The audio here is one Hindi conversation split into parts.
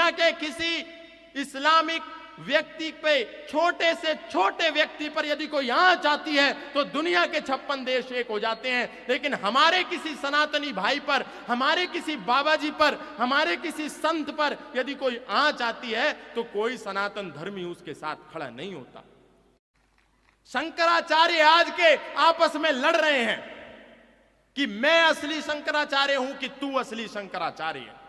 दुनिया के किसी इस्लामिक व्यक्ति पे, छोटे से छोटे व्यक्ति पर यदि कोई आंच आती है तो दुनिया के 56 देश एक हो जाते हैं। लेकिन हमारे किसी सनातनी भाई पर, हमारे किसी बाबा जी पर, हमारे किसी संत पर यदि कोई आंच आती है तो कोई सनातन धर्मी उसके साथ खड़ा नहीं होता। शंकराचार्य आज के आपस में लड़ रहे हैं कि मैं असली शंकराचार्य हूं कि तू असली शंकराचार्य है।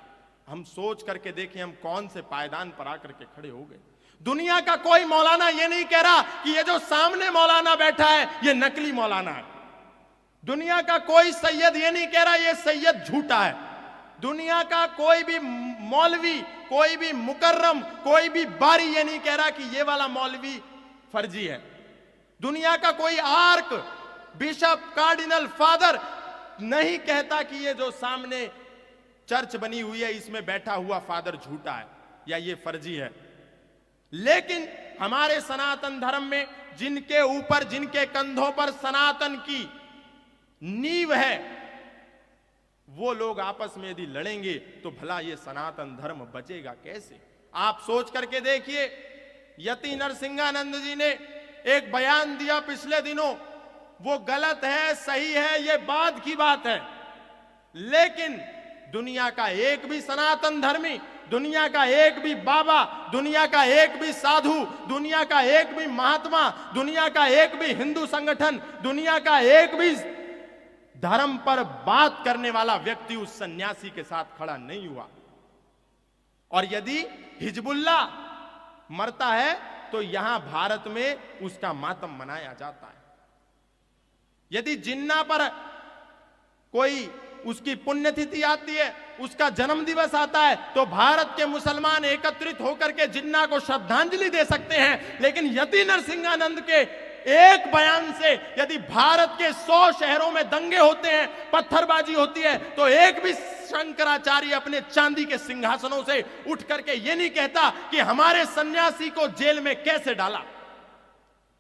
हम सोच करके देखें हम कौन से पायदान पर आकर के खड़े हो गए। दुनिया का कोई मौलाना ये नहीं कह रहा कि ये जो सामने मौलाना बैठा है ये नकली मौलाना है। दुनिया का कोई सैयद ये नहीं कह रहा ये सैयद झूठा है। दुनिया का कोई भी मौलवी, कोई भी मुकर्रम, कोई भी बारी ये नहीं कह रहा कि ये वाला मौलवी फर्जी है। दुनिया का कोई आर्क, बिशप, कार्डिनल, फादर नहीं कहता कि ये जो सामने चर्च बनी हुई है इसमें बैठा हुआ फादर झूठा है या ये फर्जी है। लेकिन हमारे सनातन धर्म में जिनके ऊपर, जिनके कंधों पर सनातन की नींव है, वो लोग आपस में यदि लड़ेंगे तो भला ये सनातन धर्म बचेगा कैसे? आप सोच करके देखिए, यति नरसिंहानंद जी ने एक बयान दिया पिछले दिनों, वो गलत है, सही है, ये बाद की बात है। लेकिन दुनिया का एक भी सनातन धर्मी, दुनिया का एक भी बाबा, दुनिया का एक भी साधु, दुनिया का एक भी महात्मा, दुनिया का एक भी हिंदू संगठन, दुनिया का एक भी धर्म पर बात करने वाला व्यक्ति उस सन्यासी के साथ खड़ा नहीं हुआ। और यदि हिजबुल्लाह मरता है तो यहां भारत में उसका मातम मनाया जाता है। यदि जिन्ना पर कोई उसकी पुण्यतिथि आती है, उसका जन्म दिवस आता है, तो भारत के मुसलमान एकत्रित होकर के जिन्ना को श्रद्धांजलि दे सकते हैं। लेकिन यति नरसिंहानंद के एक बयान से यदि भारत के 100 शहरों में दंगे होते हैं, पत्थरबाजी होती है, तो एक भी शंकराचार्य अपने चांदी के सिंहासनों से उठ करके ये नहीं कहता कि हमारे सन्यासी को जेल में कैसे डाला।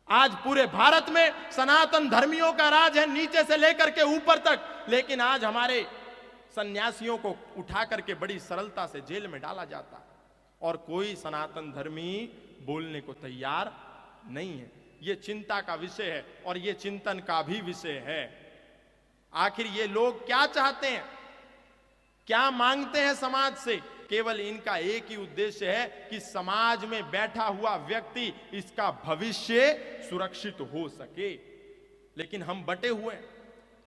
आज पूरे भारत में सनातन धर्मियों का राज है, नीचे से लेकर के ऊपर तक। लेकिन आज हमारे सन्यासियों को उठा करके बड़ी सरलता से जेल में डाला जाता है और कोई सनातन धर्मी बोलने को तैयार नहीं है। ये चिंता का विषय है और ये चिंतन का भी विषय है। आखिर ये लोग क्या चाहते हैं, क्या मांगते हैं समाज से? केवल इनका एक ही उद्देश्य है कि समाज में बैठा हुआ व्यक्ति, इसका भविष्य सुरक्षित हो सके। लेकिन हम बटे हुए हैं।